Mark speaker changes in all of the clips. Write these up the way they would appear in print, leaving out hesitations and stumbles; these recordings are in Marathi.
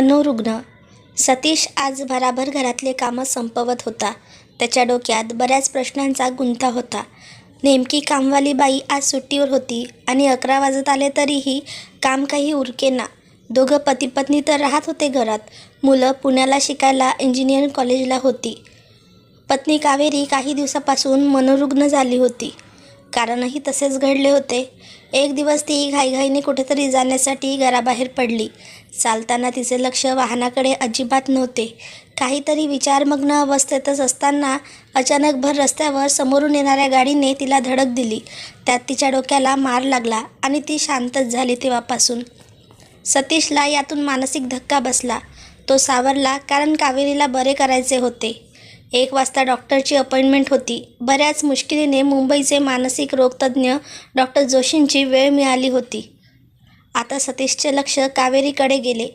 Speaker 1: मनोरुग्ण. सतीश आज भराभर घरातले कामं संपवत होता. त्याच्या डोक्यात बऱ्याच प्रश्नांचा गुंता होता. नेमकी कामवाली बाई आज सुट्टीवर होती आणि 11 वाजत आले तरीही काम काही उरकेना. दोघं पती-पत्नी तर राहत होते घरात. मुलं पुण्याला शिकायला इंजिनिअरिंग कॉलेजला होती. पत्नी कावेरी काही दिवसापासून मनोरुग्ण झाली होती. कारणही तसेच घडले होते. एक दिवस ती घाईघाईने कुठेतरी जाण्यासाठी घराबाहेर पडली. चालताना तिचे लक्ष वाहनाकडे अजिबात नव्हते. काहीतरी विचारमग्न अवस्थेतच असताना अचानक भर रस्त्यावर समोरून येणाऱ्या गाडीने तिला धडक दिली. त्यात तिच्या डोक्याला मार लागला आणि ती शांतच झाली तेव्हापासून. सतीशला यातून मानसिक धक्का बसला. तो सावरला कारण कावेरीला बरे करायचे होते. 1 वाजता डॉक्टरची अपॉइंटमेंट होती. बऱ्याच मुश्किलीने मुंबईचे मानसिक रोगतज्ज्ञ डॉक्टर जोशींची वेळ मिळाली होती. आता सतीशचे लक्ष कावेरीकडे गेले.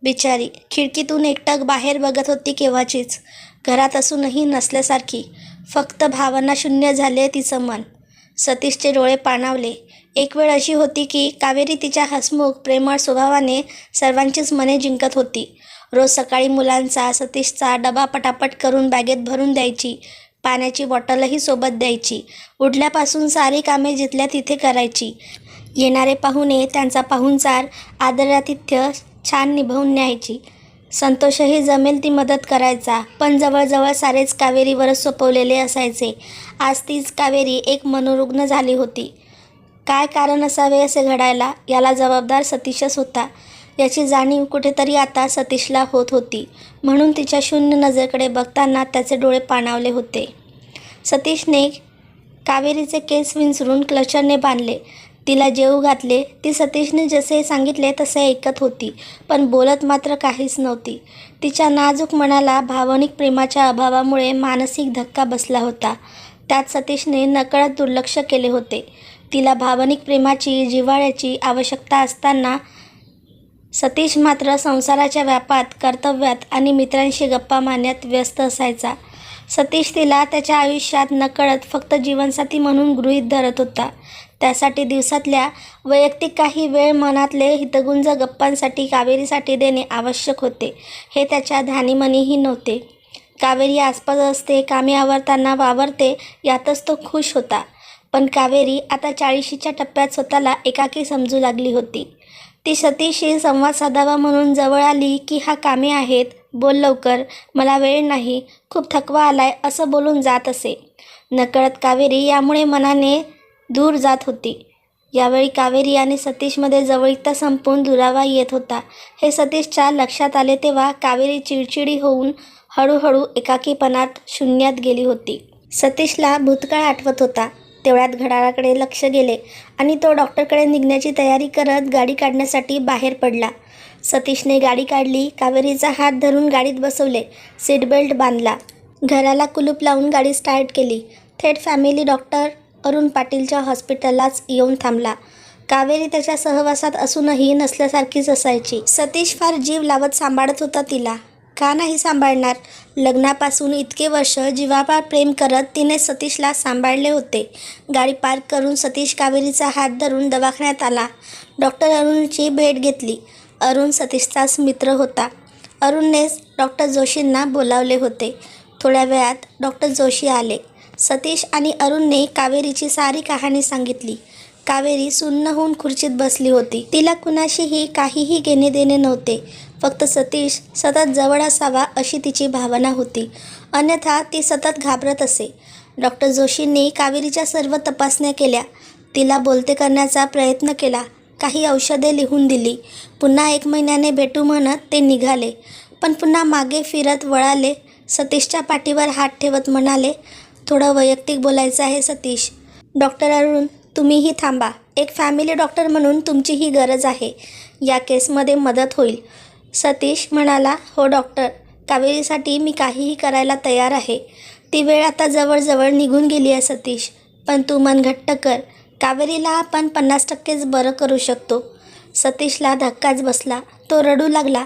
Speaker 1: बिचारी खिडकीतून एकटक बाहेर बघत होती केव्हाचीच. घरात असूनही नसल्यासारखी. फक्त भावनाशून्य झाले तिचं मन. सतीशचे डोळे पाणावले. एक वेळ अशी होती की कावेरी तिच्या हसमुख प्रेमळ स्वभावाने सर्वांचीच मने जिंकत होती. रोज सकाळी मुलांचा सतीशचा डबा पटापट करून बॅगेत भरून द्यायची. पाण्याची बॉटलही सोबत द्यायची. उठल्यापासून सारी कामे जिथल्या तिथे करायची. येणारे पाहुणे त्यांचा पाहुणचार आदरातिथ्य छान निभावून न्यायची. संतोषही जमेल ती मदत करायचा. पण जवळजवळ सारेच कावेरीवरच सोपवलेले असायचे. आज तीच कावेरी एक मनोरुग्ण झाली होती. काय कारण असावे असे घडायला? याला जबाबदार सतीशच होता. याची जाणीव कुठेतरी आता सतीशला होत होती. म्हणून तिच्या शून्य नजरेकडे बघताना त्याचे डोळे पाणावले होते. सतीशने कावेरीचे केस विंचरून क्लचरने बांधले. तिला जेवू घातले. ती सतीशने जसे सांगितले तसे ऐकत होती, पण बोलत मात्र काहीच नव्हती. तिच्या नाजूक मनाला भावनिक प्रेमाच्या अभावामुळे मानसिक धक्का बसला होता. त्यात सतीशने नकळत दुर्लक्ष केले होते. तिला भावनिक प्रेमाची, जिव्हाळ्याची आवश्यकता असताना सतीश मात्र संसाराच्या व्यापात, कर्तव्यात आणि मित्रांशी गप्पा मारण्यात व्यस्त असायचा. सतीश तिला त्याच्या आयुष्यात नकळत फक्त जीवनसाथी म्हणून गृहीत धरत होता. त्यासाठी दिवसातल्या वैयक्तिक काही वेळ मनातले हितगुंज गप्पांसाठी कावेरीसाठी देणे आवश्यक होते, हे त्याच्या ध्यानीमनीही नव्हते. कावेरी आसपास असते, कामे आवरताना वावरते, यातच तो खुश होता. पण कावेरी आता 40शीच्या टप्प्यात स्वतःला एकाकी समजू लागली होती. ती सतीशशी संवाद साधावा म्हणून जवळ आली की हा कामे आहेत, बोल लवकर, मला वेळ नाही, खूप थकवा आलाय असं बोलून जात असे. नकळत कावेरी यामुळे मनाने दूर जात होती. यावेळी कावेरी आणि सतीशमध्ये जवळीकता संपून दुरावा येत होता. हे सतीशच्या लक्षात आले तेव्हा कावेरी चिडचिडी होऊन हळूहळू एकाकीपणात शून्यात गेली होती. सतीशला भूतकाळ आठवत होता. तेवढ्यात घड्याळाकडे लक्ष गेले आणि तो डॉक्टरकडे निघण्याची तयारी करत गाडी काढण्यासाठी बाहेर पडला. सतीशने गाडी काढली. कावेरीचा हात धरून गाडीत बसवले. सीटबेल्ट बांधला. घराला कुलूप लावून गाडी स्टार्ट केली. थेट फॅमिली डॉक्टर अरुण पाटीलच्या हॉस्पिटललाच येऊन थांबला. कावेरी त्याच्या सहवासात असूनही नसल्यासारखीच असायची. सतीश फार जीव लावत सांभाळत होता तिला. का नाही सांभाळणार? लग्नापासून इतके वर्ष जीवापाड प्रेम करत तिने सतीशला सांभाळले होते. गाडी पार्क करून सतीश कावेरीचा हात धरून दवाखान्यात आला. डॉक्टर अरुणची भेट घेतली. अरुण सतीशचाच मित्र होता. अरुणनेच डॉक्टर जोशींना बोलावले होते. थोड्या वेळात डॉक्टर जोशी आले. सतीश आणि अरुणने कावेरीची सारी कहाणी सांगितली. कावेरी सुन्न होऊन खुर्चीत बसली होती. तिला कुणाशीही काहीही घेणे देणे नव्हते. फक्त सतीश सतत जवळ असावा अशी तिची भावना होती. अन्यथा ती सतत घाबरत असे. डॉक्टर जोशींनी कावेरीच्या सर्व तपासण्या केल्या. तिला बोलते करण्याचा प्रयत्न केला. काही औषधे लिहून दिली. पुन्हा 1 महिन्याने भेटू म्हणत ते निघाले. पण पुन्हा मागे फिरत वळाले. सतीशच्या पाठीवर हात ठेवत म्हणाले, थोडं वैयक्तिक बोलायचं आहे सतीश. डॉक्टर अरुण, तुम्हीही थांबा. एक फॅमिली डॉक्टर म्हणून तुमचीही गरज आहे. या केसमध्ये मदत होईल. सतीश म्हणाला, हो डॉक्टर, कावेरीसाठी मी काहीही करायला तयार आहे. ती वेळ आता जवळजवळ निघून गेली आहे सतीश. पण तू मन घट्ट कर. कावेरीला आपण 50%च बरं करू शकतो. सतीशला धक्काच बसला. तो रडू लागला.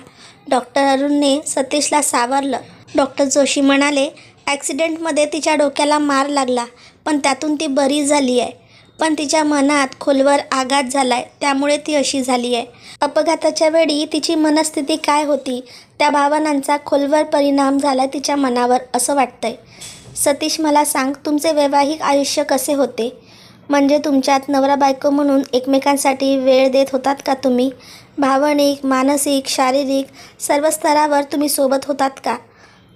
Speaker 1: डॉक्टर अरुणने सतीशला सावरलं. डॉक्टर जोशी म्हणाले, ॲक्सिडेंटमध्ये तिच्या डोक्याला मार लागला, पण त्यातून ती बरी झाली आहे. पण तिच्या मनात खोलवर आघात झाला आहे, त्यामुळे ती अशी झाली आहे. अपघाताच्या वेळी तिची मनस्थिती काय होती, त्या भावनांचा खोलवर परिणाम झाला तिच्या मनावर असं वाटतंय. सतीश, मला सांग, तुमचे वैवाहिक आयुष्य कसे होते? म्हणजे तुमच्यात नवरा बायको म्हणून एकमेकांसाठी वेळ देत होतात का तुम्ही? भावनिक, मानसिक, शारीरिक सर्व स्तरावर तुम्ही सोबत होतात का?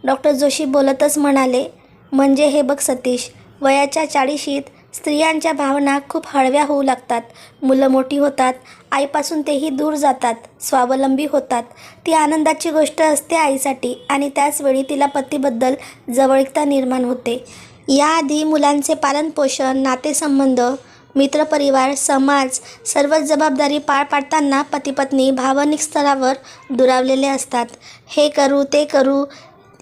Speaker 1: डॉक्टर जोशी बोलतच म्हणाले, म्हणजे हे बघ सतीश, वयाच्या 40शीत स्त्रियांच्या भावना खूप हळव्या होऊ लागतात. मुलं मोठी होतात, आईपासून तेही दूर जातात, स्वावलंबी होतात. ती आनंदाची गोष्ट असते आईसाठी आणि त्याचवेळी तिला पतीबद्दल जवळीकता निर्माण होते. याआधी मुलांचे पालनपोषण, नातेसंबंध, मित्रपरिवार, समाज सर्वच जबाबदारी पार पाडताना पती-पत्नी भावनिक स्तरावर दुरावलेले असतात. हे करू, ते करू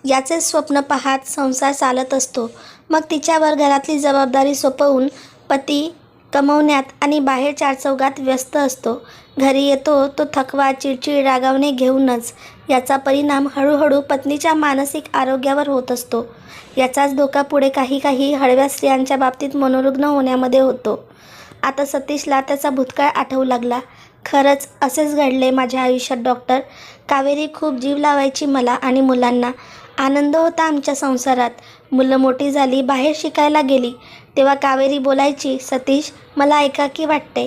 Speaker 1: याचे स्वप्न पाहत संसार चालत असतो. मग तिच्यावर घरातली जबाबदारी सोपवून पती कमवण्यात आणि बाहेर चारचौघात व्यस्त असतो. घरी येतो तो थकवा, चिडचिड, रागावणे घेऊनच. याचा परिणाम हळूहळू पत्नीच्या मानसिक आरोग्यावर होत असतो. याचाच धोका पुढे काही हळव्या स्त्रियांच्या बाबतीत मनोरुग्ण होण्यामध्ये होतो. आता सतीशला त्याचा भूतकाळ आठवू लागला. खरंच असेच घडले माझ्या आयुष्यात डॉक्टर. कावेरी खूप जीव लावायची मला आणि मुलांना. आनंद होता आमच्या संसारात. मुलं मोठी झाली, बाहेर शिकायला गेली, तेव्हा कावेरी बोलायची, सतीश, मला एकाकी वाटते,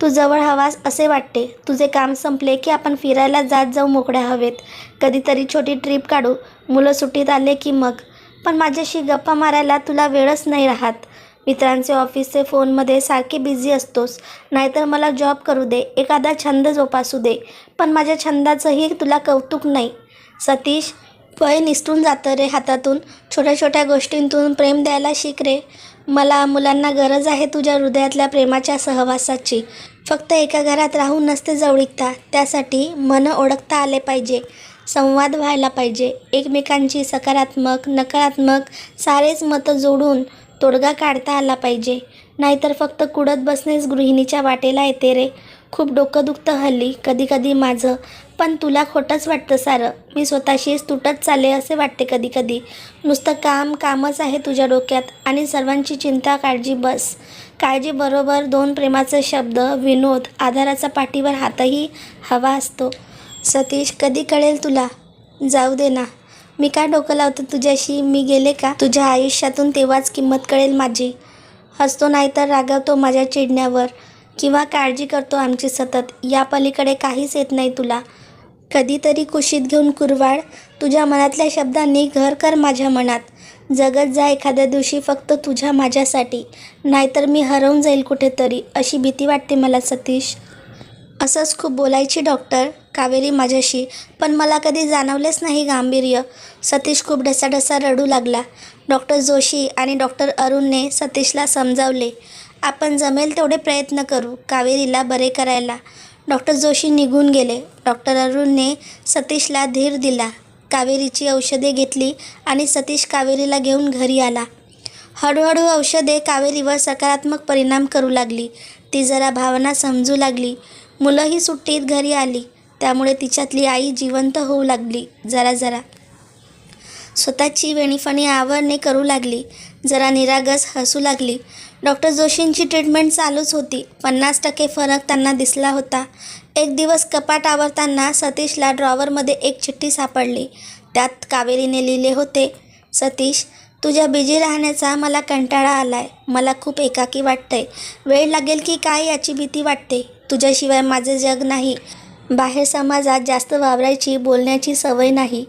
Speaker 1: तू जवळ हवास असे वाटते. तुझे काम संपले की आपण फिरायला जात जाऊ मोकळ्या हवेत. कधीतरी छोटी ट्रिप काढू, मुलं सुट्टीत आले की मग. पण माझ्याशी गप्पा मारायला तुला वेळच नाही राहत. मित्रांचे ऑफिसचे फोनमध्ये सारखे बिझी असतोस. नाहीतर मला जॉब करू दे, एखादा छंद जोपासू दे, पण माझ्या छंदाचंही तुला कौतुक नाही. सतीश, वय निसटून जातं रे हातातून. छोट्या छोट्या गोष्टींतून प्रेम द्यायला शिक रे. मला, मुलांना गरज आहे तुझ्या हृदयातल्या प्रेमाच्या सहवासाची. फक्त एका घरात राहून नसते जवळीकता, त्यासाठी मन ओळखता आले पाहिजे, संवाद व्हायला पाहिजे, एकमेकांची सकारात्मक, नकारात्मक सारेच मतं जोडून तोडगा काढता आला पाहिजे. नाहीतर फक्त कुडत बसणेच गृहिणीच्या वाटेला येते रे. खूप डोकं दुखतं हल्ली कधी माझं. पण तुला खोटंच वाटतं सारं. मी स्वतःशीच तुटत चालले असे वाटते कधी. नुसतं कामच आहे तुझ्या डोक्यात आणि सर्वांची चिंता, काळजी. बस काळजीबरोबर 2 प्रेमाचे शब्द, विनोद, आधाराचा पाठीवर हातही हवा असतो. सतीश, कधी कळेल तुला? जाऊ दे ना, मी काय डोकं लावतो तुझ्याशी? मी गेले का तुझ्या आयुष्यातून तेव्हाच किंमत कळेल माझी. हसतो नाहीतर रागावतो माझ्या चिडण्यावर, किंवा काळजी करतो आमची सतत. या पलीकडे काहीच येत नाही तुला. कधीतरी कुशीत घेऊन कुरवाड, तुझ्या मनातल्या शब्दांनी घर कर माझ्या मनात. जगत जा एखाद्या दिवशी फक्त तुझ्या माझ्यासाठी, नाहीतर मी हरवून जाईल कुठेतरी, अशी भीती वाटते मला सतीश. असंच खूप बोलायची डॉक्टर कावेरी माझ्याशी, पण मला कधी जाणवलेच नाही गांभीर्य. सतीश खूप ढसाढसा रडू लागला. डॉक्टर जोशी आणि डॉक्टर अरुणने सतीशला समजावले, आपण जमेल तेवढे प्रयत्न करू कावेरीला बरे करायला. डॉक्टर जोशी निघून गेले. डॉक्टर अरुणने सतीशला धीर दिला. कावेरीची औषधे घेतली आणि सतीश कावेरीला घेऊन घरी आला. हळूहळू औषधे कावेरीवर सकारात्मक परिणाम करू लागली. ती जरा भावना समजू लागली. मुलंही सुट्टीत घरी आली, त्यामुळे तिच्यातली आई जिवंत होऊ लागली. जरा स्वतःची वेणीफणी आवरणे करू लागली. जरा निरागस हसू लागली. डॉक्टर जोशींची ट्रीटमेंट चालूच होती. 50% फरक त्यांना दिसला होता. एक दिवस कपाट आवरताना सतीशला ड्रॉवरमध्ये एक चिठ्ठी सापडली. त्यात कावेरीने लिहिले होते, सतीश, तुझ्या बिझी राहण्याचा मला कंटाळा आलाय. मला खूप एकाकी वाटतंय. वेळ लागेल की काय याची भीती वाटते. तुझ्याशिवाय माझे जग नाही. बाहेर समाजात जास्त वावरायची, बोलण्याची सवय नाही.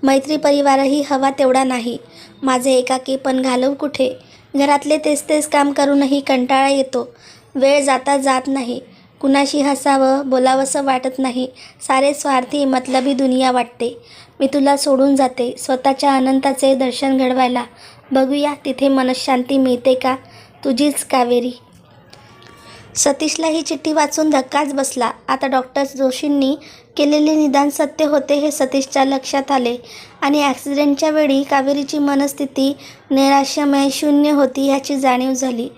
Speaker 1: मैत्री परिवारही हवा तेवढा नाही. माझे एकाकीपण घालवू कुठे? घरातले तेच काम करूनही कंटाळा येतो. वेळ जाता जात नाही. कुणाशी हसावं, बोलावंसं वाटत नाही. सारे स्वार्थी, मतलबी दुनिया वाटते. मी तुला सोडून जाते स्वतःच्या अनंताचे दर्शन घडवायला. बघूया तिथे मनशांती मिळते का? तुझीच कावेरी. सतीशला ही चिठ्ठी वाचून धक्काच बसला. आता डॉक्टर जोशींनी केलेले निदान सत्य होते हे सतीशच्या लक्षात आले आणि ॲक्सिडेंटच्या वेळी कावेरीची मनस्थिती नैराश्यमय, शून्य होती ह्याची जाणीव झाली.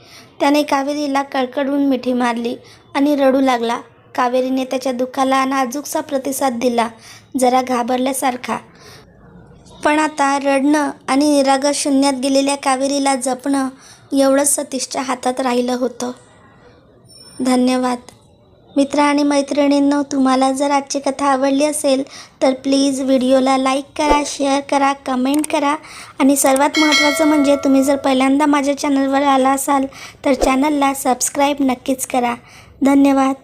Speaker 1: त्याने कावेरीला कळकळून मिठी मारली आणि रडू लागला. कावेरीने त्याच्या दुःखाला नाजूकसा प्रतिसाद दिला, जरा घाबरल्यासारखा. पण आता रडणं आणि निरागस शून्यात गेलेल्या कावेरीला जपणं एवढंच सतीशच्या हातात राहिलं होतं. धन्यवाद. मित्र आणि मैत्रिणींनो, तुम्हाला जर आजची कथा आवडली असेल तर प्लीज व्हिडिओला लाईक करा, शेअर करा, कमेंट करा आणि सर्वात महत्त्वाचं म्हणजे तुम्ही जर पहिल्यांदा माझ्या चॅनलवर आला असाल तर चॅनलला सबस्क्राईब नक्कीच करा. धन्यवाद.